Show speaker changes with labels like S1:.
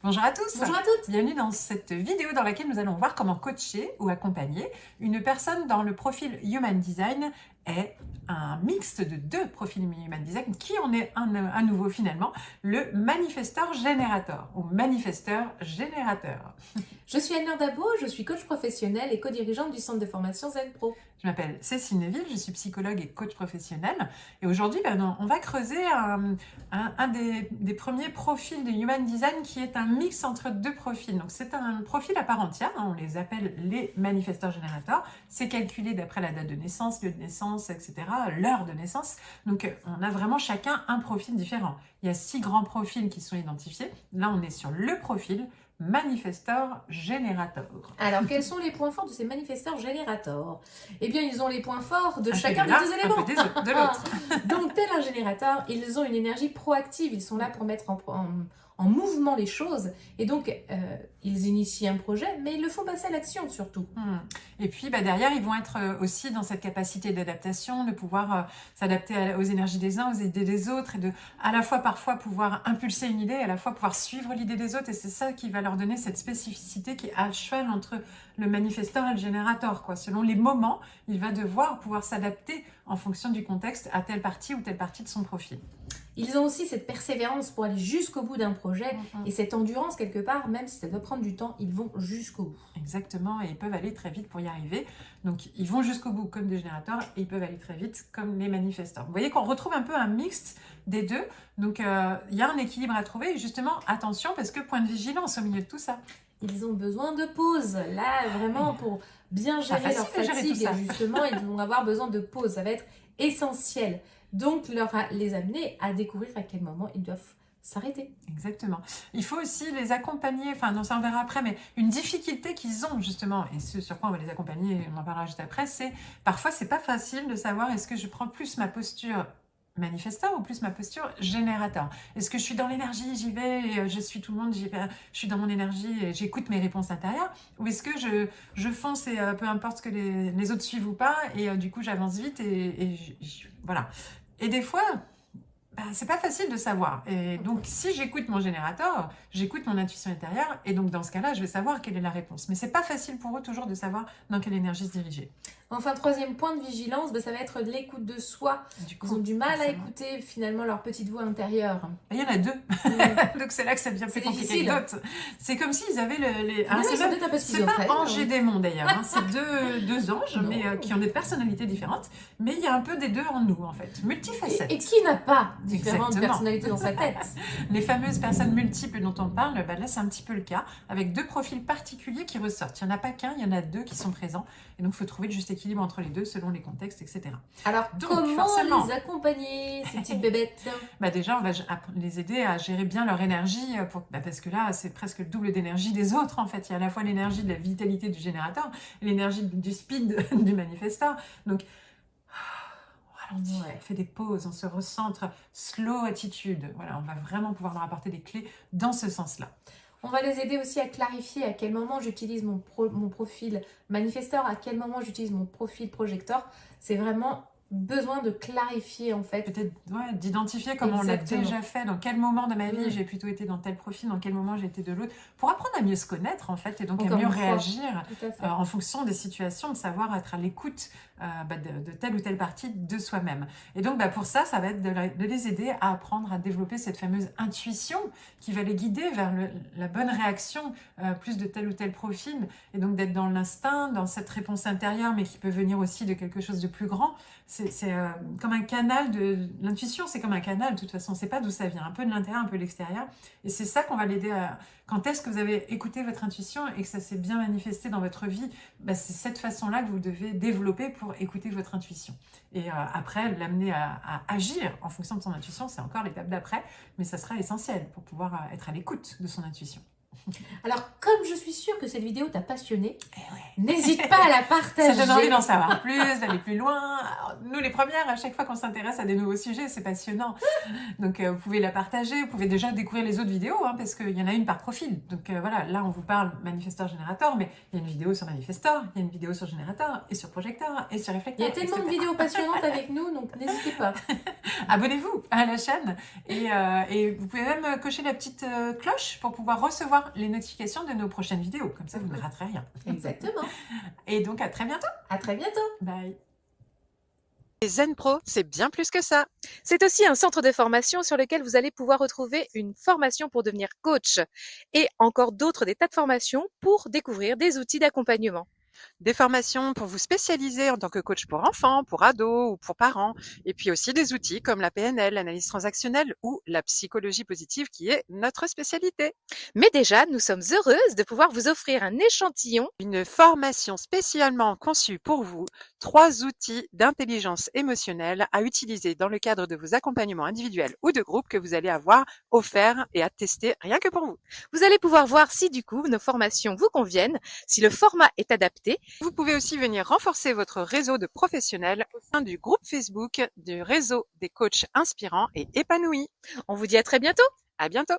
S1: Bonjour à tous.
S2: Bonjour à toutes.
S1: Bienvenue dans cette vidéo dans laquelle nous allons voir comment coacher ou accompagner une personne dans le profil Human Design est un mixte de deux profils Human Design qui en est un nouveau finalement, le manifesteur générateur ou manifesteur générateur.
S2: Je suis Anne Dabo, je suis coach professionnel et co-dirigeante du centre de formation Zen Pro.
S1: Je m'appelle Cécile Neville, je suis psychologue et coach professionnel. Et aujourd'hui, on va creuser un des premiers profils de Human Design qui est un mix entre deux profils. Donc c'est un profil à part entière, on les appelle les manifesteurs générateurs. C'est calculé d'après la date de naissance, lieu de naissance, etc., l'heure de naissance. Donc on a vraiment chacun un profil différent. Il y a 6 grands profils qui sont identifiés. Là, on est sur le profil manifesteur générateur.
S2: Alors, quels sont les points forts de ces manifesteurs générateurs? Eh bien, ils ont les points forts de chacun des
S1: l'un,
S2: deux éléments.
S1: Un peu de l'autre.
S2: Donc, tel un générateur, ils ont une énergie proactive. Ils sont là pour mettre en mouvement les choses. Et donc, ils initient un projet, mais ils le font passer à l'action surtout.
S1: Et puis, derrière, ils vont être aussi dans cette capacité d'adaptation, de pouvoir s'adapter aux énergies des uns, aux idées des autres, et de à la fois parfois pouvoir impulser une idée, à la fois pouvoir suivre l'idée des autres. Et c'est ça qui va leur donner cette spécificité qui est à cheval entre le manifesteur et le générateur, quoi. Selon les moments, il va devoir pouvoir s'adapter en fonction du contexte à telle partie ou telle partie de son profil.
S2: Ils ont aussi cette persévérance pour aller jusqu'au bout d'un projet et cette endurance quelque part, même si ça doit prendre du temps, ils vont jusqu'au bout.
S1: Exactement, et ils peuvent aller très vite pour y arriver. Donc ils vont jusqu'au bout comme des générateurs et ils peuvent aller très vite comme les manifesteurs. Vous voyez qu'on retrouve un peu un mixte des deux. Donc il y a un équilibre à trouver. Et justement, attention, parce que point de vigilance au milieu de tout ça.
S2: Ils ont besoin de pause. Là, vraiment, pour bien gérer leur fatigue, justement, ils vont avoir besoin de pause. Ça va être essentiel. Donc, les amener à découvrir à quel moment ils doivent s'arrêter.
S1: Exactement. Il faut aussi les accompagner, enfin non, ça on verra après, mais une difficulté qu'ils ont justement, et ce sur quoi on va les accompagner, on en parlera juste après, c'est parfois c'est pas facile de savoir est-ce que je prends plus ma posture manifesteur ou plus ma posture générateur. Est-ce que je suis dans l'énergie, j'y vais, et je suis tout le monde, je suis dans mon énergie et j'écoute mes réponses intérieures, ou est-ce que je fonce et peu importe ce que les autres suivent ou pas, et du coup j'avance vite voilà. Et des fois, c'est pas facile de savoir. Et donc, si j'écoute mon générateur, j'écoute mon intuition intérieure, et donc dans ce cas-là, je vais savoir quelle est la réponse. Mais c'est pas facile pour eux toujours de savoir dans quelle énergie se diriger.
S2: Enfin, troisième point de vigilance, ça va être l'écoute de soi. Ils ont du mal à écouter finalement leur petite voix intérieure.
S1: Il y en a deux. Donc c'est là que ça devient plus compliqué que d'autres. C'est comme s'ils avaient c'est pas ange et démon d'ailleurs. C'est deux anges mais qui ont des personnalités différentes. Mais il y a un peu des deux en nous en fait. Multifacettes.
S2: Et qui n'a pas différentes personnalités dans sa tête?
S1: Les fameuses personnes multiples dont on parle, là c'est un petit peu le cas. Avec deux profils particuliers qui ressortent. Il n'y en a pas qu'un, il y en a deux qui sont présents. Et donc il faut trouver le juste équilibre entre les deux selon les contextes, etc.
S2: Alors, donc, comment les accompagner, ces petites bébêtes?
S1: Déjà, on va les aider à gérer bien leur énergie, parce que là, c'est presque le double d'énergie des autres, en fait. Il y a à la fois l'énergie de la vitalité du générateur et l'énergie du speed du manifesteur. Donc, on ralentit, on fait des pauses, on se recentre, slow attitude. Voilà, on va vraiment pouvoir leur apporter des clés dans ce sens-là.
S2: On va les aider aussi à clarifier à quel moment j'utilise mon profil manifesteur, à quel moment j'utilise mon profil projecteur. C'est vraiment besoin de clarifier en fait.
S1: Peut-être d'identifier comment on l'a déjà fait, dans quel moment de ma vie j'ai plutôt été dans tel profil, dans quel moment j'ai été de l'autre, pour apprendre à mieux se connaître en fait, et donc à mieux réagir en fonction des situations, de savoir être à l'écoute de telle ou telle partie de soi-même. Et donc pour ça va être de les aider à apprendre à développer cette fameuse intuition qui va les guider vers la bonne réaction plus de tel ou tel profil, et donc d'être dans l'instinct, dans cette réponse intérieure, mais qui peut venir aussi de quelque chose de plus grand. C'est comme un canal l'intuition, c'est comme un canal de toute façon, c'est pas d'où ça vient, un peu de l'intérieur, un peu de l'extérieur, et c'est ça qu'on va l'aider à... Quand est-ce que vous avez écouté votre intuition et que ça s'est bien manifesté dans votre vie, c'est cette façon-là que vous devez développer pour écouter votre intuition. Et après, l'amener à agir en fonction de son intuition, c'est encore l'étape d'après, mais ça sera essentiel pour pouvoir être à l'écoute de son intuition.
S2: Alors, comme je suis sûre que cette vidéo t'a passionné, n'hésite pas à la partager.
S1: Ça donne envie d'en savoir plus, d'aller plus loin. Alors, nous, les premières, à chaque fois qu'on s'intéresse à des nouveaux sujets, c'est passionnant. Donc, vous pouvez la partager, vous pouvez déjà découvrir les autres vidéos, hein, parce qu'il y en a une par profil. Donc, voilà, là, on vous parle Manifestor-Générateur, mais il y a une vidéo sur Manifestor, il y a une vidéo sur Générateur, et sur Projecteur, et sur Réflecteur.
S2: Il y a tellement de vidéos passionnantes avec nous, donc n'hésitez pas.
S1: Abonnez-vous à la chaîne, et vous pouvez même cocher la petite cloche pour pouvoir recevoir les notifications de nos prochaines vidéos. Comme ça, vous ne raterez rien.
S2: Exactement.
S1: Et donc, à très bientôt.
S2: À très bientôt.
S1: Bye.
S3: Zen Pro, c'est bien plus que ça.
S4: C'est aussi un centre de formation sur lequel vous allez pouvoir retrouver une formation pour devenir coach et encore d'autres des tas de formations pour découvrir des outils d'accompagnement.
S3: Des formations pour vous spécialiser en tant que coach pour enfants, pour ados ou pour parents. Et puis aussi des outils comme la PNL, l'analyse transactionnelle ou la psychologie positive qui est notre spécialité.
S4: Mais déjà, nous sommes heureuses de pouvoir vous offrir un échantillon.
S3: Une formation spécialement conçue pour vous, 3 outils d'intelligence émotionnelle à utiliser dans le cadre de vos accompagnements individuels ou de groupe que vous allez avoir offerts et à tester rien que pour vous.
S4: Vous allez pouvoir voir si du coup nos formations vous conviennent, si le format est adapté.
S3: Vous pouvez aussi venir renforcer votre réseau de professionnels au sein du groupe Facebook du réseau des coachs inspirants et épanouis.
S4: On vous dit à très bientôt.
S3: À bientôt.